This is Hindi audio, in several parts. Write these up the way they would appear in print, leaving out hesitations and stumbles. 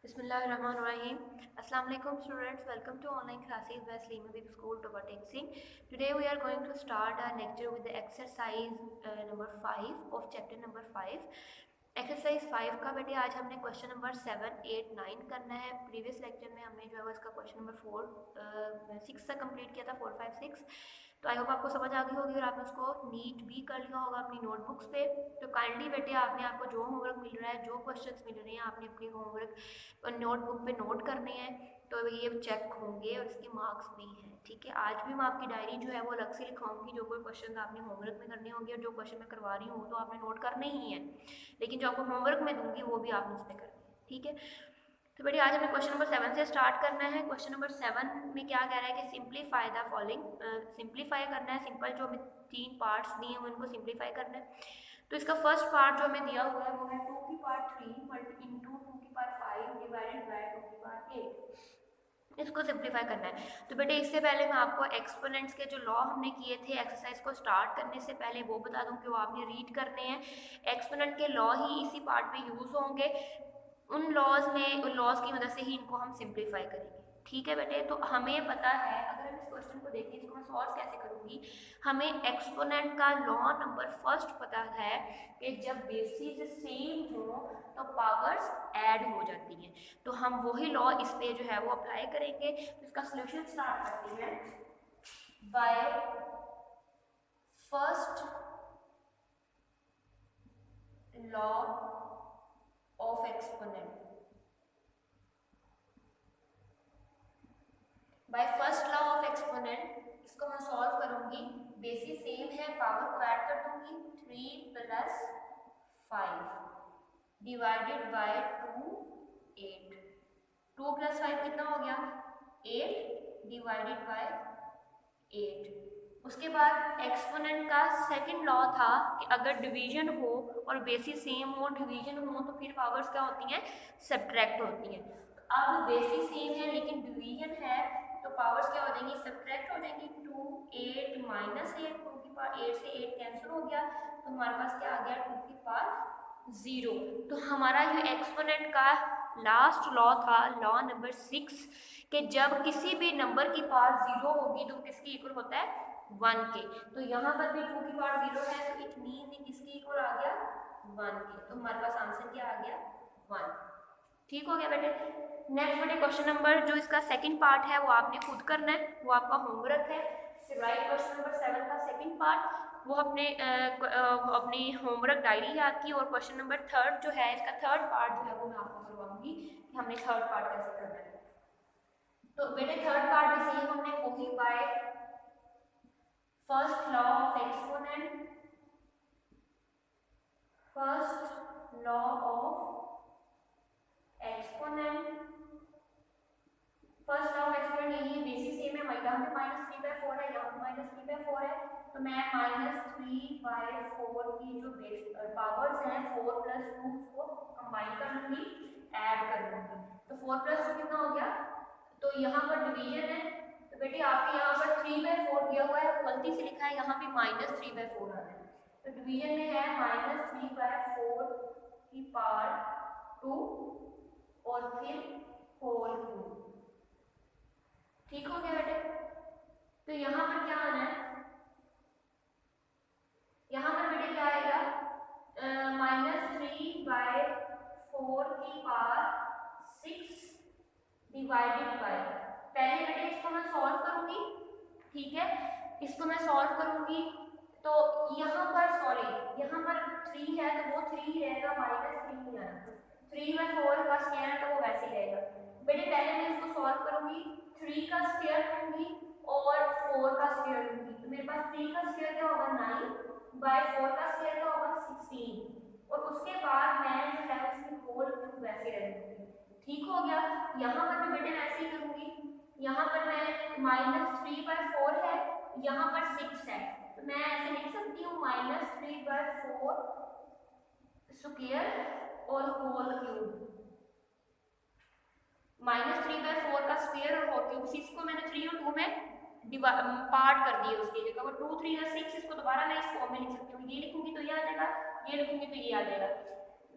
Bismillahirrahmanirrahim. Assalamu alaikum students. Welcome to online classes by Sleema Big School to Teaching. Today we are going to start our lecture with the exercise number 5 of chapter number 5. Exercise 5 का बेटे आज हमने क्वेश्चन नंबर 7, 8, 9 करना है। प्रीवियस लेक्चर में हमने जो है इसका क्वेश्चन नंबर 4, 6 तक कंप्लीट किया था, 4, 5, 6। तो आई होप आपको समझ आ गई होगी और आपने उसको नीट भी कर लिया होगा अपनी नोटबुक्स पे। तो काइंडली बेटे आपको जो होमवर्क मिल रहा है, जो क्वेश्चंस मिल रहे हैं, आपने अपनी होमवर्क नोटबुक पे नोट करने हैं। तो ये चेक होंगे और इसके मार्क्स भी हैं, ठीक है। आज भी मैं आपकी डायरी जो है वो अलग से लिखाऊंगी। जो कोई क्वेश्चन आपने होमवर्क में करने होंगे और जो क्वेश्चन मैं करवा रही हूँ तो आपने नोट करने ही है, लेकिन जो आपको होमवर्क में दूंगी वो भी आपने उसमें करनी है, ठीक है। तो बेटे आज हमें क्वेश्चन नंबर 7 से स्टार्ट करना है। क्वेश्चन नंबर 7 में क्या कह रहा है कि सिंप्लीफाई द फॉलोइंग, सिंप्लीफाई करना है। सिंपल जो हमें 3 पार्ट्स दिए हैं उनको सिंप्लीफाई करना है। तो इसका फर्स्ट पार्ट जो हमें दिया हुआ है वो है 2 की पावर 3 इंटू 2 की पावर 5 डिवाइडेड बाय 2 की पावर 8। इसको सिंप्लीफाई करना है। तो बेटे इससे पहले मैं आपको एक्सपोनेंट्स के जो लॉ हमने किए थे एक्सरसाइज को स्टार्ट करने से पहले वो बता दूं कि वो आपने रीड करने हैं। एक्सपोनेंट के लॉ ही इसी पार्ट में यूज होंगे। उन लॉज की मदद से ही इनको हम सिंप्लीफाई करेंगे, ठीक है बेटे। तो हमें पता है, अगर हम इस क्वेश्चन को देखें इसको मैं सॉल्व कैसे करूंगी। हमें एक्सपोनेंट का लॉ नंबर फर्स्ट पता है कि जब बेसिस सेम हो तो पावर्स ऐड हो जाती हैं। तो हम वही लॉ इस पे जो है वो अप्लाई करेंगे। तो इसका सोल्यूशन स्टार्ट करते हैं by first law of exponent. By first law of exponent इसको मैं सॉल्व करूंगी। बेसिस सेम है, पावर को ऐड कर दूंगी 3 प्लस 5 डिवाइडेड बाय 2 8। 2 प्लस 5 कितना हो गया 8 डिवाइडेड बाय 8। उसके बाद एक्सपोनेंट का सेकंड लॉ था कि अगर डिवीजन हो और बेसिस सेम हो, डिवीजन हो तो फिर पावर्स क्या होती हैं, सब्ट्रैक्ट होती हैं। तो अब बेसिस सेम है लेकिन डिवीजन है तो पावर्स क्या हो जाएंगी, सब्ट्रैक्ट हो जाएंगी। 2 8 माइनस 8, 2 की पावर 8 से 8 कैंसिल हो गया तो हमारे पास क्या आ गया 2 की पावर 0। तो हमारा जो एक्सपोनेंट का लास्ट लॉ था, लॉ नंबर 6, कि जब किसी भी नंबर की पावर 0 होगी तो किसकी इक्वल होता है 1 के। तो यहाँ पर भी 2 की पावर 0 है तो इट मीन किसकी इक्वल आ गया 1 के। तो हमारे पास आंसर क्या आ गया 1। ठीक हो गया बेटे। नेक्स्ट बेटे क्वेश्चन नंबर जो इसका सेकंड पार्ट है वो आपने खुद करना है, वो आपका होमवर्क है। राइट क्वेश्चन नंबर 7 का सेकंड पार्ट वो अपनी होमवर्क डायरी है आपकी। और क्वेश्चन नंबर 3 जो है इसका थर्ड पार्ट जो है वो मैं आपको करवाऊंगी कि हमने थर्ड पार्ट कैसे करना है। तो बेटे थर्ड पार्ट में सेम हमने वही by first law of exponent, first law of exponent, first law of exponent यही है, बेसिस सेम है। यहाँ पे -3/4 है, यहाँ पे -3/4 है तो मैं -3/4 की जो पावर्स हैं 4 + 2 को कंबाइन कर लूंगी, ऐड कर लूंगी। तो 4 + 2 कितना हो गया। तो यहाँ पर डिवीजन है तो बेटे आपके यहाँ पर 3/4 दिया हुआ है, गलती से लिखा है यहाँ पे -3/4 आ रहा है। तो डिवीजन में है -3/4 की पावर 2 और फिर होल क्यूब। ठीक हो गया बेटे। तो यहाँ पर क्या आना है, यहाँ पर बेटे क्या आएगा -3/4 की पावर 6 डिवाइडेड बाय, पहले बेटे इसको मैं सॉल्व करूंगी, ठीक है। इसको मैं सॉल्व करूंगी तो यहाँ पर यहाँ पर 3 है तो वो 3 ही रहेगा, -3 नहीं आना। 3/4 का स्क्वायर तो वो वैसे ही रहेगा। बेटे पहले मैं इसको सॉल्व करूंगी, 3 का स्क्वायर लूंगी और 4 का स्क्वायर लूंगी। तो मेरे पास 3 का स्क्वायर क्या होगा 9/4 का स्क्वायर क्या होगा 16 और उसके बाद मैं जो है उसकी होल क्यूब वैसे रहूंगी। ठीक हो गया। यहाँ पर मैं बेटे वैसे ही करूंगी, यहाँ पर मैं -3/4 है, यहाँ पर 6 है तो मैं ऐसे लिख सकती हूँ -3/4 स्क्वायर और होल क्यूब। -3/4 का स्क्वायर और होल क्यूब, 6 को मैंने 3 और 2 में पार्ट कर दिए उसकी जगह पर 2 3 6। इसको दोबारा मैं इस फॉर्म में लिख सकती हूँ, ये लिखूंगी तो ये आ जाएगा, ये लिखूंगी तो ये आ जाएगा।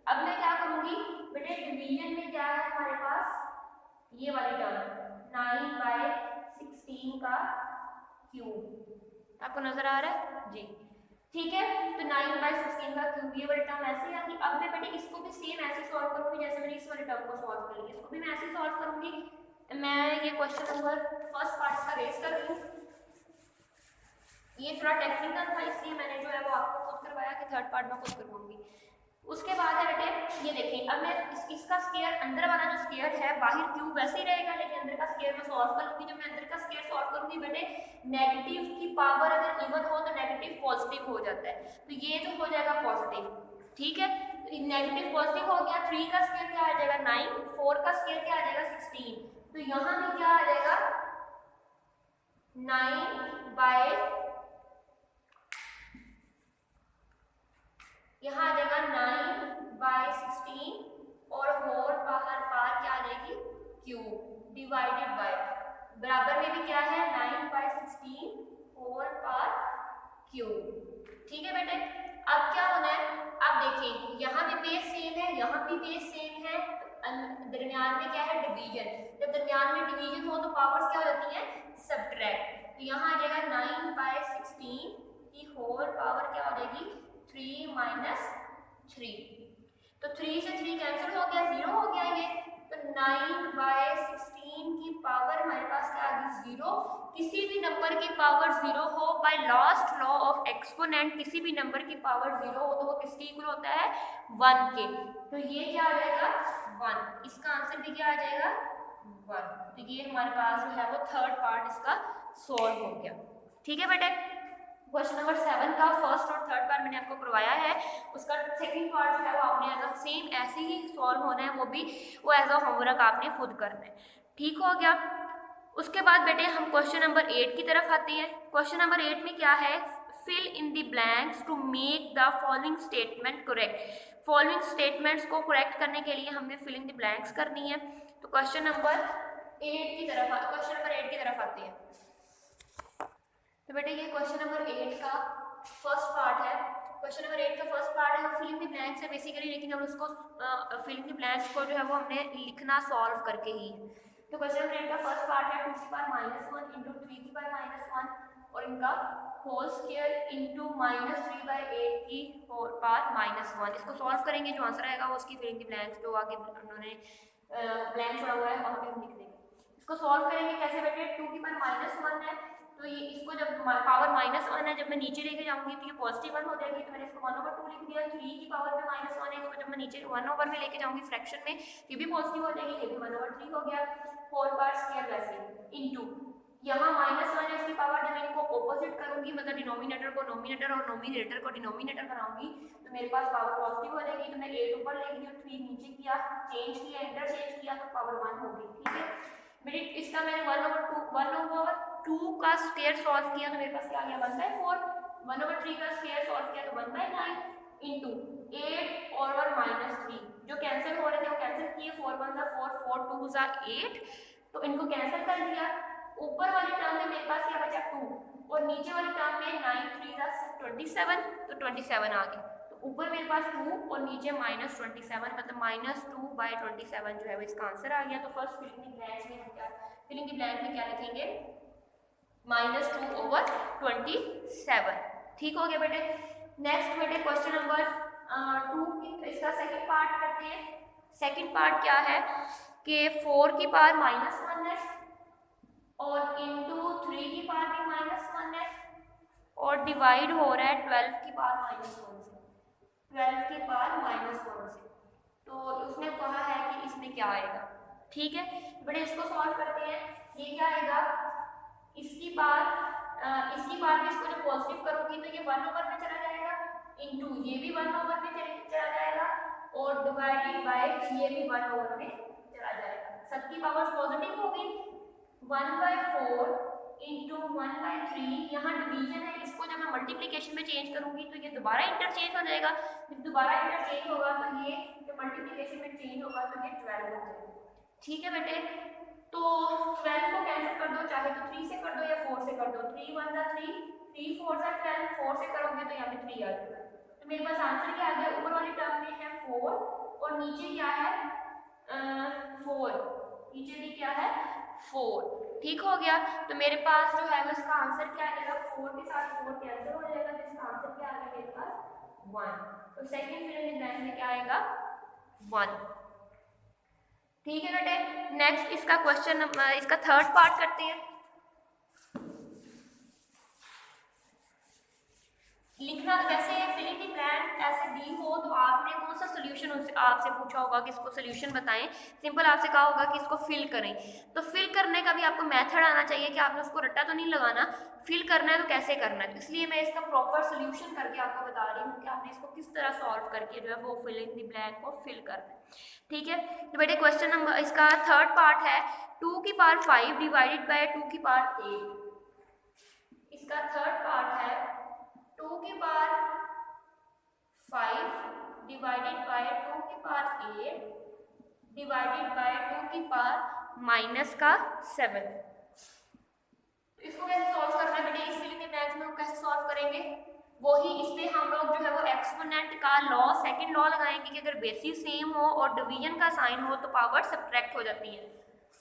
अब मैं क्या करूंगी बेटे, डिवीजन में क्या है हमारे पास, ये वाली टर्म 9/16 का क्यूब, आपको नजर आ रहा है जी, ठीक है। तो 9/16 का क्यूब ये वाली टर्म ऐसे आती। अब मैं बेटे इसको भी सेम ऐसे सॉल्व करूंगी जैसे मैंने इस वाली टर्म को सॉल्व कर लिया, इसको भी मैं ऐसे सॉल्व करूंगी। मैं ये क्वेश्चन नंबर फर्स्ट पार्ट का रेस कर रही हूँ, ये थोड़ा टेक्निकल था इसलिए मैंने जो है वो आपको खुद करवाया कि थर्ड पार्ट में खुद करवाऊंगी। उसके बाद है बेटे ये देखिए, अब मैं इसका स्क्वायर, अंदर वाला जो स्क्वायर है, बाहर क्यूब वैसे ही रहेगा लेकिन अंदर का स्क्वायर मैं सॉल्व करूंगी। जब मैं अंदर का स्क्वायर सॉल्व करूंगी बेटे, नेगेटिव की पावर अगर इवन हो तो नेगेटिव पॉजिटिव हो जाता है, तो ये तो हो जाएगा पॉजिटिव, ठीक है। तो नेगेटिव पॉजिटिव हो गया, 3 का स्क्वायर क्या आ जाएगा 9, 4 का स्क्वायर क्या आ जाएगा 16, तो यहाँ में क्या आ जाएगा 9 यहाँ आ जाएगा 9/16 और होल बाहर पार क्या आ जाएगी क्यूब डिवाइडेड बाय, बराबर में भी क्या है 9/16 होल पार क्यूब, ठीक है बेटे। अब क्या होना है, अब देखिए यहाँ भी बेस सेम है, यहाँ भी बेस सेम है, दरमियान में क्या है डिवीजन, जब दरमियान में डिवीजन हो तो पावर्स क्या हो जाती है सब्ट्रैक्ट, तो यहाँ आ जाएगा 9/16 की होल पावर क्या हो जाएगी 3 - 3, तो 3 से 3 कैंसिल हो गया, 0 हो गया ये, तो 9/16 की पावर हमारे पास क्या आ गई 0। किसी भी नंबर की पावर 0 हो, by last law of exponent किसी भी नंबर की पावर 0 हो तो वो किसके इक्वल होता है 1 के, तो ये क्या आ जाएगा 1, इसका आंसर भी क्या आ जाएगा 1, तो ये हमारे पास जो है वो थर्ड पार्ट इसका सॉल्व हो गया, ठीक है बेटे। क्वेश्चन नंबर 7 का फर्स्ट और थर्ड पार्ट मैंने आपको करवाया है, उसका सेकंड पार्ट जो है वो आपने एज अ सेम ऐसे ही सॉल्व होना है, वो एज अ होमवर्क आपने खुद करना है, ठीक हो गया। उसके बाद बेटे हम क्वेश्चन नंबर 8 की तरफ आते हैं। क्वेश्चन नंबर 8 में क्या है, fill in the blanks to make the following statement correct. Following statements को करेक्ट करने के लिए हमने फिल इन द ब्लैंक्स करनी है। तो क्वेश्चन नंबर 8 की तरफ आते हैं। तो बेटे ये क्वेश्चन नंबर 8 का फर्स्ट पार्ट है, क्वेश्चन नंबर 8 का फर्स्ट पार्ट है, फिल इन द ब्लैंक्स है बेसिकली, लेकिन हम उसको फिल इन द ब्लैंक्स को जो है वो हमने लिखना सॉल्व करके ही। तो क्वेश्चन नंबर 8 का फर्स्ट पार्ट है 2 की पावर -1 इंटू 3 की पावर -1 और इनका होल स्क्वायर इंटू -3/8 की पावर -1, इसको सॉल्व करेंगे, जो आंसर आएगा वो उसकी फिल इन द ब्लैंक्स जो आगे उन्होंने ब्लैंक छोड़ा हुआ है वहाँ पे हम लिख देंगे। इसको सॉल्व करेंगे कैसे बेटे, 2 की पावर -1 है तो ये इसको जब पावर -1 है, जब मैं नीचे लेके जाऊंगी तो ये पॉजिटिव 1 हो जाएगी, तो मैंने इसको 1/2 लिख दिया। 3 की पावर में -1 है, इसको जब मैं नीचे 1/, में लेके जाऊंगी फ्रैक्शन में, ये भी पॉजिटिव हो जाएगी, ये भी 1/3 हो गया। होल पावर स्क्वायर वैसे इनटू यहाँ -1 है इसकी पावर, जब इनको ऑपोजिट करूंगी मतलब डिनोमिनेटर को नोमिनेटर और नोमिनेटर को डिनोमिनेटर बनाऊंगी तो मेरे पास पावर पॉजिटिव हो जाएगी, तो मैं 8 ऊपर ले गई, 3 नीचे किया, चेंज किया, इंटरचेंज किया तो पावर 1 हो गई, ठीक है। मेरी इसका मैंने 1/2 का स्क्वायर सॉल्व किया तो मेरे पास क्या आ गया 1/4, 1/3 का स्क्वायर सॉल्व किया तो 1/9 इंटू 8 और 1 - 3 जो कैंसिल हो रहे थे वो कैंसिल किए, 4 1 4 4 2 8, तो इनको कैंसिल कर दिया। ऊपर वाली टर्म में मेरे पास क्या बचा 2 और नीचे वाली टर्म में 9 3 27, तो 27 आ गया, तो ऊपर मेरे पास 2 और नीचे -27 मतलब -2/27 जो है वो इसका आंसर आ गया। तो फर्स्ट फिलिंग ब्लैंक में हम क्या लिखेंगे -2/27, ठीक हो गया बेटे। नेक्स्ट बेटे क्वेश्चन नंबर 2 की इसका सेकंड पार्ट करते हैं। सेकंड पार्ट क्या है कि 4 की पावर -1 है और इंटू 3 की पावर भी -1 है और डिवाइड हो रहा है 12 की पावर -1 से, 12 की पावर -1 से, तो उसने कहा है कि इसमें क्या आएगा, ठीक है बेटे। इसको सॉल्व करते हैं, ये क्या आएगा इसकी बार में इसको जब पॉजिटिव करूंगी तो ये 1/, में चला जाएगा, इंटू ये भी 1/, में चला जाएगा और डिवाइडेड बाय ये भी 1/, में चला जाएगा। सबकी पावर्स पॉजिटिव होगी, 1/4 इंटू 1/3, यहाँ डिवीजन है, इसको जब मैं मल्टीप्लीकेशन में चेंज करूंगी तो ये दोबारा इंटरचेंज हो जाएगा, जब दोबारा इंटरचेंज होगा तो ये जब मल्टीप्लीकेशन में चेंज होगा तो ये 12 हो जाएगा, ठीक है बेटे। तो 12 को कैंसिल कर दो, चाहे तो 3 से कर दो या 4 से कर दो, 3 1 3, 3 4 12, 4 से करोगे तो यहाँ पे 3 आ जाएगा, तो मेरे पास आंसर क्या आ गया, ऊपर वाली टर्म में है 4 और नीचे क्या है 4, नीचे भी क्या है 4, ठीक हो गया। तो मेरे पास जो है वो इसका आंसर क्या आएगा, 4 के साथ 4 कैंसिल हो जाएगा, तो इसका आंसर क्या आ गया मेरे पास 1। तो सेकंड फिलिंग इन ब्लैंक में क्या आएगा 1, ठीक है बेटे। नेक्स्ट इसका क्वेश्चन, इसका थर्ड पार्ट करते हैं। लिखना कैसे है, फिलिंग द ब्लैंक ऐसे दी हो तो आपने कौन सा सोल्यूशन आपसे पूछा होगा कि इसको सोल्यूशन बताएं, सिंपल आपसे कहा होगा कि इसको फिल करें। तो फिल करने का भी आपको मेथड आना चाहिए कि आपने उसको रट्टा तो नहीं लगाना, फिल करना है तो कैसे करना है। इसलिए मैं इसका प्रॉपर सोल्यूशन करके आपको बता रही हूँ कि आपने इसको किस तरह सॉल्व करके जो है वो फिलिंग द ब्लैंक को फिल करना है, ठीक है। तो बेटे क्वेश्चन नंबर, इसका थर्ड पार्ट है 2 की पावर 5 डिवाइडेड बाय 2 की पावर 8। इसका थर्ड पार्ट है 2 की पावर 5 डिवाइडेड बाय 2 की पावर 8 डिवाइडेड बाय 2 की पावर माइनस का 7। इसको कैसे सॉल्व करना है बेटे, इस फिलिंग के ब्लैंक्स में हम कैसे सॉल्व करेंगे, वही इस पे हम लोग जो है वो एक्सपोनेंट का लॉ, सेकंड लॉ लगाएंगे कि अगर बेसिस सेम हो और डिवीजन का साइन हो तो पावर सब्ट्रैक्ट हो जाती है,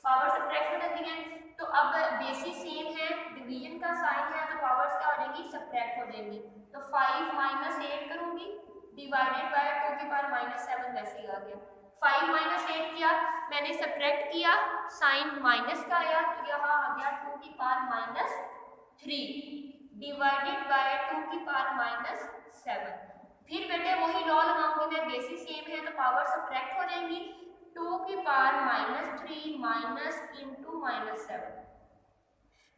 पावर सब्ट्रैक्ट हो जाती है। तो अब बेसिस सेम है, डिवीजन का साइन है, तो पावर्स क्या हो जाएगी, सब्ट्रैक्ट हो जाएंगी। तो 5 माइनस 8 करूंगी डिवाइडेड बाय 2 की पावर माइनस 7, वैसे ही आ गया। 5 माइनस 8 किया मैंने, सब्ट्रैक्ट किया, साइन माइनस का आया, तो यहाँ आ गया 2 की पावर माइनस 3 डिवाइडेड बाय 2 की पावर माइनस 7। फिर बेटे वही लॉ लगाऊंगी मैं, बेसिस सेम है तो पावर सब्ट्रैक्ट हो जाएंगी, 2 की power minus 3 minus into minus 7,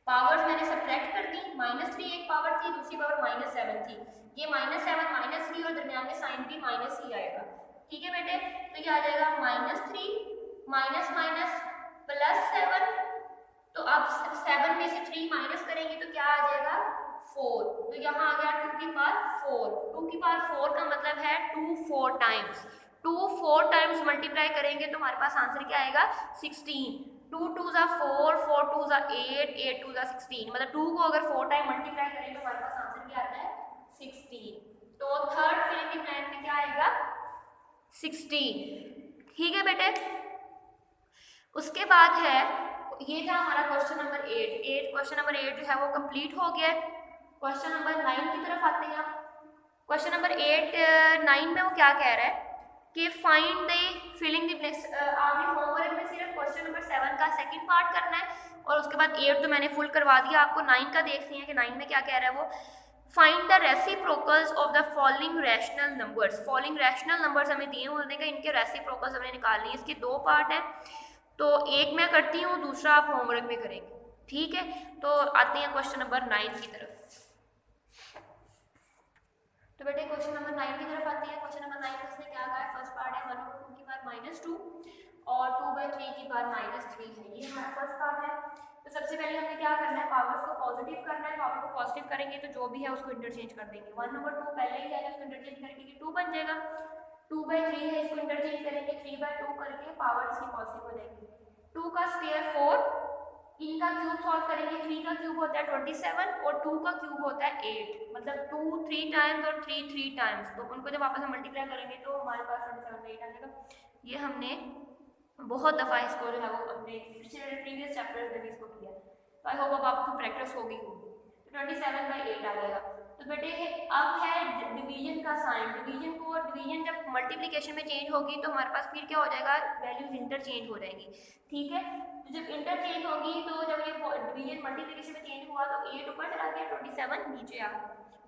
powers मैंने सब्ट्रैक्ट कर दी, माइनस 3 एक पावर थी, दूसरी पावर माइनस 7 थी, ये माइनस 7 माइनस 3 और दरमियान में साइन भी माइनस ही आएगा, ठीक है बेटे। तो ये आ जाएगा माइनस 3 माइनस माइनस प्लस 7, तो अब 7 में से 3 माइनस करेंगे तो क्या आ जाएगा 4, तो यहाँ आ गया 2 की पावर 4, 2 की पावर 4 का मतलब है 2 4 टाइम्स, 2 4 टाइम्स मल्टीप्लाई करेंगे तो हमारे पास आंसर क्या आएगा 16, 2 2 जा 4, 4 2 जा 8, 8 2 जा 16, मतलब 2 को अगर 4 टाइम मल्टीप्लाई करें तो हमारे पास आंसर क्या आता है 16। तो थर्ड फिलिंग इन ब्लैंक में क्या आएगा 16, ठीक है बेटे। उसके बाद है, ये था हमारा क्वेश्चन नंबर 8, क्वेश्चन नंबर 8 जो है वो कंप्लीट हो गया। क्वेश्चन नंबर 9 की तरफ आते हैं। क्वेश्चन नंबर 9 में वो क्या कह रहा है कि find the filling the blanks. आपने होमवर्क में सिर्फ क्वेश्चन नंबर 7 का सेकंड पार्ट करना है और उसके बाद 8 तो मैंने फुल करवा दिया, आपको 9 का देखते हैं कि 9 में क्या कह रहा है वो। Find the reciprocals of the following rational numbers. Following rational numbers हमें दिए होने का, इनके रेसिप्रोकल्स हमने निकालनी है। इसके दो पार्ट है, तो एक मैं करती हूँ, दूसरा आप होमवर्क में करेंगे, ठीक है। तो आते हैं क्वेश्चन नंबर 9 की तरफ। तो बेटे क्वेश्चन नंबर 9 की तरफ आते हैं। क्वेश्चन नंबर 9 में इसने क्या कहा है, फर्स्ट पार्ट है 1/2 की पावर -2 और 2/3 की पावर -3 है, ये हमारा फर्स्ट पार्ट है। तो सबसे पहले हमें क्या करना है, पावर्स को पॉजिटिव करना है। पावर को पॉजिटिव करेंगे तो जो भी है उसको इंटरचेंज कर देंगे। 1/2 पहले ही है, उसको इंटरचेंज करेंगे 2 बन जाएगा। 2/3 है, इसको इंटरचेंज करेंगे 3/2 करके, पावर इसकी पॉजिटिव हो जाएगी। 2 का स्क्वायर 4, इनका क्यूब सॉल्व करेंगे, 3 का क्यूब होता है 27 और 2 का क्यूब होता है 8, मतलब 2 3 टाइम्स और 3 3 टाइम्स, तो उनको जब वापस हम मल्टीप्लाई करेंगे तो हमारे पास 27 में 8 आ जाएगा। ये हमने बहुत दफ़ा इसको जो है वो अपने प्रीवियस चैप्टर्स में भी इसको किया, तो आई होप अब आपको प्रैक्टिस होगी। तो 27/8 आ जाएगा। तो बेटे अब है डिवीजन का साइन, डिवीजन को, डिवीजन जब मल्टीप्लिकेशन में चेंज होगी तो हमारे पास फिर क्या हो जाएगा, वैल्यूज इंटरचेंज हो जाएगी, ठीक है। तो जब इंटरचेंज होगी तो जब ये डिवीजन मल्टीप्लिकेशन में चेंज हुआ तो 8 ऊपर चला गया, 27 नीचे आ गया,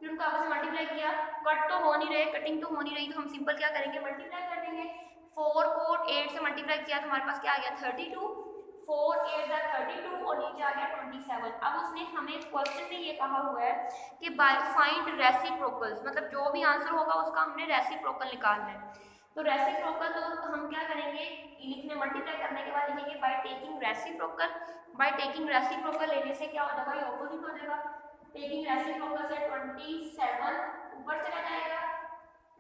फिर उनको आपस में मल्टीप्लाई किया, कट तो हो नहीं रहे, कटिंग तो हो नहीं रही, तो हम सिंपल क्या करेंगे, मल्टीप्लाई कर देंगे। 4 को 8 से मल्टीप्लाई किया तो हमारे पास क्या आ गया 32, 4 8 32 और नीचे आ गया 27। अब उसने हमें क्वेश्चन में ये कहा हुआ है कि बाय फाइंड रेसिप्रोकल्स, मतलब जो भी आंसर होगा उसका हमने रेसिप्रोकल निकालना है। तो रेसिप्रोकल तो हम क्या करेंगे, लिखने मल्टीप्लाई करने के बाद लिखेंगे by taking reciprocal. By taking reciprocal लेने से क्या हो जाएगा, ये ऑपोजिट हो जाएगा। टेकिंग रेसिप्रोकल से 27 ऊपर चला जाएगा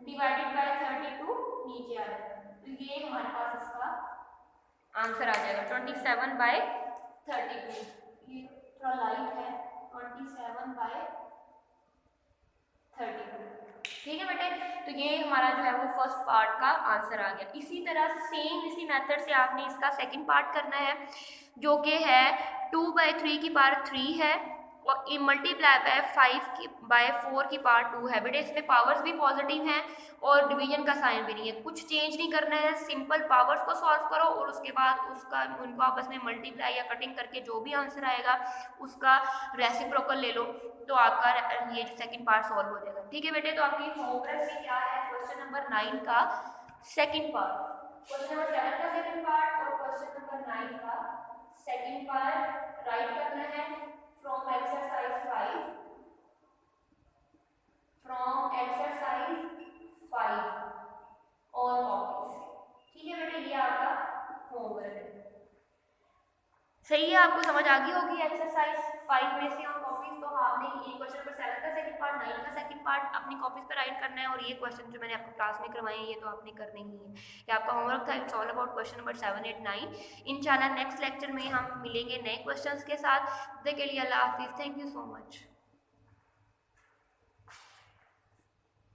डिवाइडेड बाय 32 नीचे आ जाएगा, तो ये हमारे पास इसका आंसर आ जाएगा 27/32। ये थोड़ा लाइट है, 27/32, ठीक है बेटे, तो ये हमारा जो है वो फर्स्ट पार्ट का आंसर आ गया। इसी तरह सेम इसी मेथड से आपने इसका सेकंड पार्ट करना है, जो कि है 2/3 की पावर 3 है और मल्टीप्लाई बाय 5/4 की पावर 2 है। बेटे इसमें पावर्स भी पॉजिटिव हैं और डिवीजन का साइन भी नहीं है, कुछ चेंज नहीं करना है, सिंपल पावर्स को सॉल्व करो और उसके बाद उसका उनको आपस में मल्टीप्लाई या कटिंग करके जो भी आंसर आएगा उसका रेसिप्रोकल ले लो, तो आपका ये सेकंड पार्ट सॉल्व हो जाएगा। ठीक है बेटे, तो आपकी होमवर्क में क्या है, क्वेश्चन नंबर 9 का सेकंड पार्ट, क्वेश्चन नंबर 7 का सेकंड पार्ट और क्वेश्चन नंबर 9 का सेकंड पार्ट राइट करना है from exercise 5, from exercise 5 on copies. ठीक है बेटे, ये आपका होमवर्क है। सही है, आपको समझ आ गई होगी एक्सरसाइज 5 में से और कॉपीज। तो आपने ये क्वेश्चन नंबर 7 का सेकंड पार्ट, 9 का सेकंड पार्ट अपनी कॉपीज पर राइट करना है और ये क्वेश्चन जो मैंने आपको क्लास में करवाए हैं ये तो आपने करने ही है। ये आपका होमवर्क था, it's all about question number 7, 8, 9। इंशाल्लाह नेक्स्ट लेक्चर में हम मिलेंगे नए क्वेश्चंस के साथ। तब तक के लिए अल्लाह हाफिज़, थैंक यू सो मच।